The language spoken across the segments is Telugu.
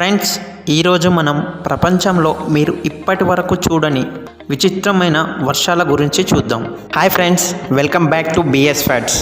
ఫ్రెండ్స్, ఈరోజు మనం ప్రపంచంలో మీరు ఇప్పటి వరకు చూడని విచిత్రమైన వర్షాల గురించి చూద్దాం. Hi friends, welcome back to BS facts.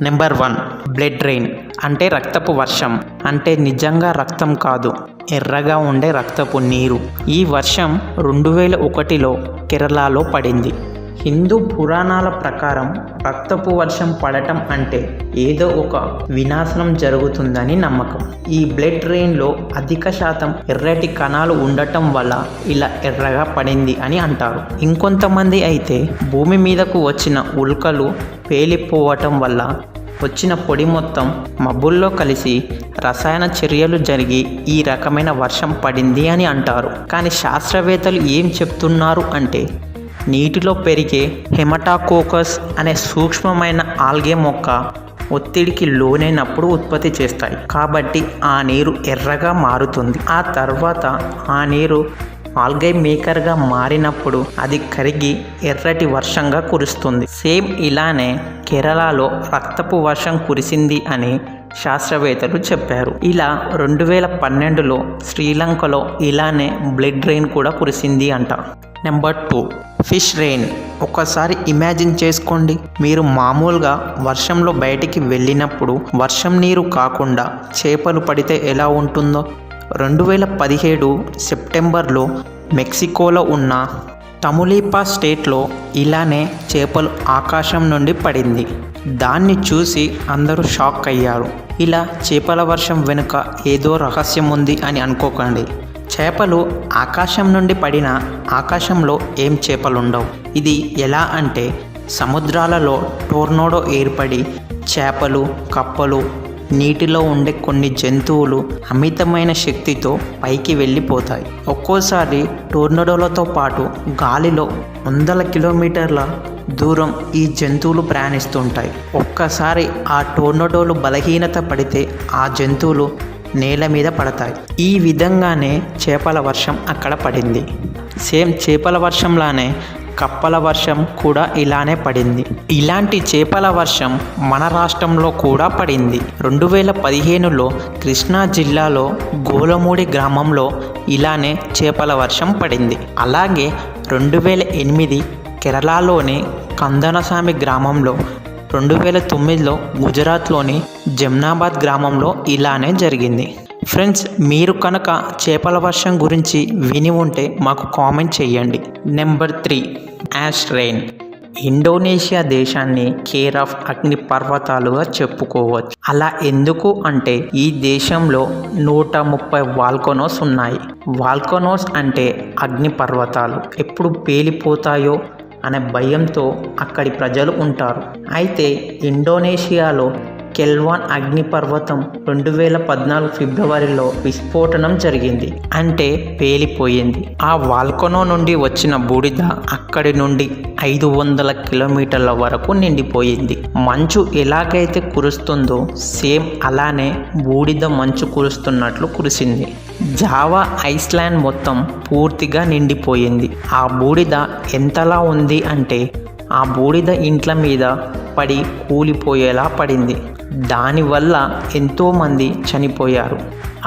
Number 1, blood rain అంటే రక్తపు వర్షం. అంటే నిజంగా రక్తం కాదు, ఎర్రగా ఉండే రక్తపు నీరు. ఈ వర్షం 2001లో కేరళలో పడింది. హిందూ పురాణాల ప్రకారం రక్తపు వర్షం పడటం అంటే ఏదో ఒక వినాశనం జరుగుతుందని నమ్మకం. ఈ బ్లడ్ రెయిన్లో అధిక శాతం ఎర్రటి కణాలు ఉండటం వల్ల ఇలా ఎర్రగా పడింది అని అంటారు. ఇంకొంతమంది అయితే భూమి మీదకు వచ్చిన ఉల్కలు పేలిపోవటం వల్ల వచ్చిన పొడి మొత్తం మబ్బుల్లో కలిసి రసాయన చర్యలు జరిగి ఈ రకమైన వర్షం పడింది అని అంటారు. కానీ శాస్త్రవేత్తలు ఏం చెప్తున్నారు అంటే నీటిలో పెరిగే హెమటాకోకస్ అనే సూక్ష్మమైన ఆల్గే మొక్క ఒత్తిడికి లోనైనప్పుడు ఉత్పత్తి చేస్తాయి. కాబట్టి ఆ నీరు ఎర్రగా మారుతుంది. ఆ తర్వాత ఆ నీరు ఆల్గే మేకర్గా మారినప్పుడు అది కరిగి ఎర్రటి వర్షంగా కురుస్తుంది. సేమ్ ఇలానే కేరళలో రక్తపు వర్షం కురిసింది అని శాస్త్రవేత్తలు చెప్పారు. ఇలా 2012లో శ్రీలంకలో ఇలానే బ్లడ్ రెయిన్ కూడా కురిసింది అంట. Number 2, fish rain. ఒకసారి ఇమాజిన్ చేసుకోండి, మీరు మామూలుగా వర్షంలో బయటికి వెళ్ళినప్పుడు వర్షం నీరు కాకుండా చేపలు పడితే ఎలా ఉంటుందో. 2017 సెప్టెంబర్లో మెక్సికోలో ఉన్న తములిపా స్టేట్లో ఇలానే చేపలు ఆకాశం నుండి పడింది. దాన్ని చూసి అందరూ షాక్ అయ్యారు. ఇలా చేపల వర్షం వెనుక ఏదో రహస్యం ఉంది అని అనుకోకండి. చేపలు ఆకాశం నుండి పడిన ఆకాశంలో ఏం చేపలుండవు. ఇది ఎలా అంటే సముద్రాలలో టోర్నడో ఏర్పడి చేపలు, కప్పలు, నీటిలో ఉండే కొన్ని జంతువులు అమితమైన శక్తితో పైకి వెళ్ళిపోతాయి. ఒక్కోసారి టోర్నడోలతో పాటు గాలిలో వందల కిలోమీటర్ల దూరం ఈ జంతువులు ప్రయాణిస్తుంటాయి. ఒక్కసారి ఆ టోర్నడోలు బలహీనత పడితే ఆ జంతువులు నేల మీద పడతాయి. ఈ విధంగానే చేపల వర్షం అక్కడ పడింది. సేమ్ చేపల వర్షంలానే కప్పల వర్షం కూడా ఇలానే పడింది. ఇలాంటి చేపల వర్షం మన రాష్ట్రంలో కూడా పడింది. 2015లో కృష్ణా జిల్లాలో గోలమూడి గ్రామంలో ఇలానే చేపల వర్షం పడింది. అలాగే 2008 కేరళలోని కందనసామి గ్రామంలో, 2009లో గుజరాత్లోని జమ్నాబాద్ గ్రామంలో ఇలానే జరిగింది. ఫ్రెండ్స్, మీరు కనుక చేపల వర్షం గురించి విని ఉంటే మాకు కామెంట్ చేయండి. Number 3, ash rain. ఇండోనేషియా దేశాన్ని కేర్ ఆఫ్ అగ్ని పర్వతాలుగా చెప్పుకోవచ్చు. అలా ఎందుకు అంటే ఈ దేశంలో 130 వాల్కనోస్ ఉన్నాయి. వాల్కనోస్ అంటే అగ్ని పర్వతాలు. ఎప్పుడు పేలిపోతాయో అనే భయంతో అక్కడి ప్రజలు ఉంటారు. అయితే ఇండోనేషియాలో కెల్వాన్ అగ్నిపర్వతం 2014 ఫిబ్రవరిలో విస్ఫోటనం జరిగింది. అంటే పేలిపోయింది. ఆ వాల్కనో నుండి వచ్చిన బూడిద అక్కడి నుండి 500 కిలోమీటర్ల వరకు నిండిపోయింది. మంచు ఎలాగైతే కురుస్తుందో సేమ్ అలానే బూడిద మంచు కురుస్తున్నట్లు కురిసింది. జావా ఐస్లాండ్ మొత్తం పూర్తిగా నిండిపోయింది. ఆ బూడిద ఎంతలా ఉంది అంటే ఆ బూడిద ఇంట్ల మీద పడి కూలిపోయేలా పడింది. దానివల్ల ఎంతోమంది చనిపోయారు.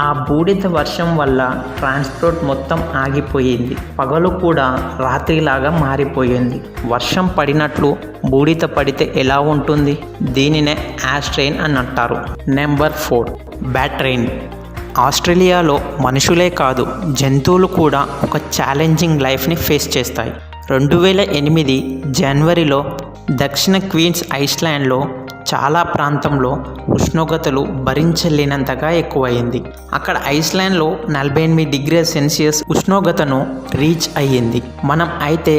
ఆ బూడిద వర్షం వల్ల ట్రాన్స్పోర్ట్ మొత్తం ఆగిపోయింది. పగలు కూడా రాత్రిలాగా మారిపోయింది. వర్షం పడినట్లు బూడిద పడితే ఎలా ఉంటుంది? దీనినే యాష్ రెయిన్ అని అంటారు. Number 4, bat rain. ఆస్ట్రేలియాలో మనుషులే కాదు, జంతువులు కూడా ఒక ఛాలెంజింగ్ లైఫ్ని ఫేస్ చేస్తాయి. 2008 జనవరిలో దక్షిణ క్వీన్స్ ఐస్లాండ్లో చాలా ప్రాంతంలో ఉష్ణోగ్రతలు భరించలేనంతగా ఎక్కువైంది. అక్కడ ఐస్లాండ్లో 48 డిగ్రీల సెల్సియస్ ఉష్ణోగ్రతను రీచ్ అయ్యింది. మనం అయితే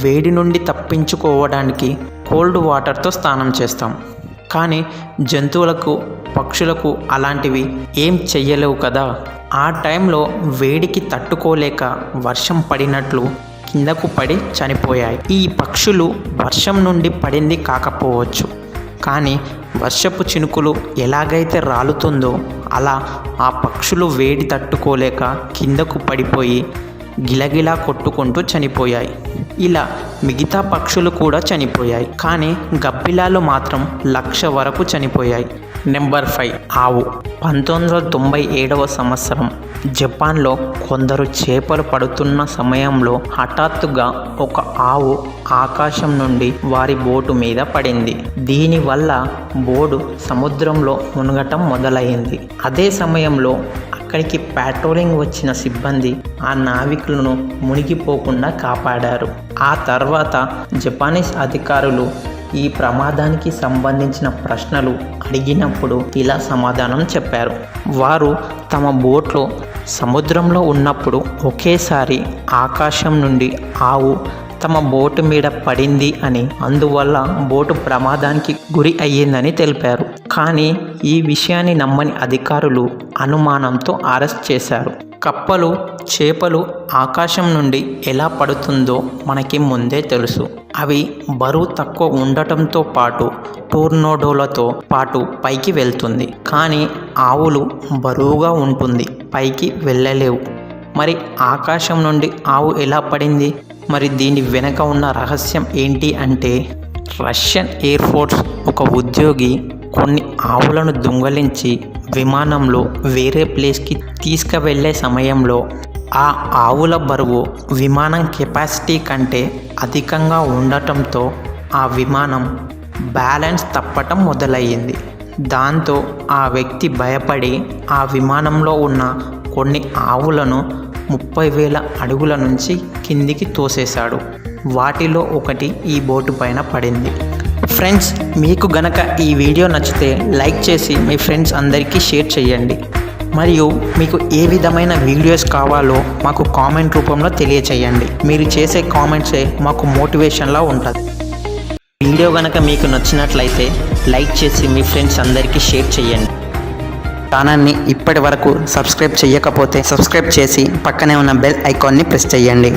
వేడి నుండి తప్పించుకోవడానికి కోల్డ్ వాటర్తో స్నానం చేస్తాం. కానీ జంతువులకు, పక్షులకు అలాంటివి ఏం చెయ్యలేవు కదా. ఆ టైంలో వేడికి తట్టుకోలేక వర్షం పడినట్లు కిందకు పడి చనిపోయాయి. ఈ పక్షులు వర్షం నుండి పడింది కాకపోవచ్చు, కానీ వర్షపు చినుకులు ఎలాగైతే రాలుతుందో అలా ఆ పక్షులు వేడి తట్టుకోలేక కిందకు పడిపోయి గిలగిలా కొట్టుకుంటూ చనిపోయాయి. ఇలా మిగతా పక్షులు కూడా చనిపోయాయి. కానీ గబ్బిలాలు మాత్రం 1,00,000 వరకు చనిపోయాయి. నెంబర్ 5 ఆవు. 1997వ సంవత్సరం జపాన్లో కొందరు చేపలు పడుతున్న సమయంలో హఠాత్తుగా ఒక ఆవు ఆకాశం నుండి వారి బోటు మీద పడింది. దీనివల్ల బోటు సముద్రంలో మునగటం మొదలైంది. అదే సమయంలో అక్కడికి పెట్రోలింగ్ వచ్చిన సిబ్బంది ఆ నావికులను మునిగిపోకుండా కాపాడారు. ఆ తర్వాత జపానీస్ అధికారులు ఈ ప్రమాదానికి సంబంధించిన ప్రశ్నలు అడిగినప్పుడు ఇలా సమాధానం చెప్పారు. వారు తమ బోట్లో సముద్రంలో ఉన్నప్పుడు ఒకేసారి ఆకాశం నుండి ఆవు తమ బోటు మీద పడింది అని, అందువల్ల బోటు ప్రమాదానికి గురి అయ్యిందని తెలిపారు. కానీ ఈ విషయాన్ని నమ్మని అధికారులు అనుమానంతో అరెస్ట్ చేశారు. కప్పలు, చేపలు ఆకాశం నుండి ఎలా పడుతుందో మనకి ముందే తెలుసు. అవి బరువు తక్కువ ఉండటంతో పాటు టోర్నడోలతో పాటు పైకి వెళ్తుంది. కానీ ఆవులు బరువుగా ఉంటుంది, పైకి వెళ్ళలేవు. మరి ఆకాశం నుండి ఆవు ఎలా పడింది? మరి దీని వెనక ఉన్న రహస్యం ఏంటి అంటే, రష్యన్ ఎయిర్ ఫోర్స్ ఒక ఉద్యోగి కొన్ని ఆవులను దొంగలించి విమానంలో వేరే ప్లేస్కి తీసుకువెళ్ళే సమయంలో ఆ ఆవుల బరువు విమానం కెపాసిటీ కంటే అధికంగా ఉండటంతో ఆ విమానం బ్యాలెన్స్ తప్పటం మొదలయ్యింది. దాంతో ఆ వ్యక్తి భయపడి ఆ విమానంలో ఉన్న కొన్ని ఆవులను 30,000 అడుగుల నుంచి కిందికి తోసేశాడు. వాటిలో ఒకటి ఈ బోటు పైన పడింది. ఫ్రెండ్స్, మీకు గనక ఈ వీడియో నచ్చితే లైక్ చేసి మీ ఫ్రెండ్స్ అందరికీ షేర్ చేయండి. మరియు మీకు ఏ విధమైన వీడియోస్ కావాలో మాకు కామెంట్ రూపంలో తెలియచేయండి. మీరు చేసే కామెంట్సే మాకు మోటివేషన్లా ఉంటుంది. వీడియో గనక మీకు నచ్చినట్లయితే లైక్ చేసి మీ ఫ్రెండ్స్ అందరికీ షేర్ చేయండి. ఛానల్ని ఇప్పటి వరకు సబ్స్క్రైబ్ చేయకపోతే సబ్స్క్రైబ్ చేసి పక్కనే ఉన్న బెల్ ఐకాన్ని ప్రెస్ చేయండి.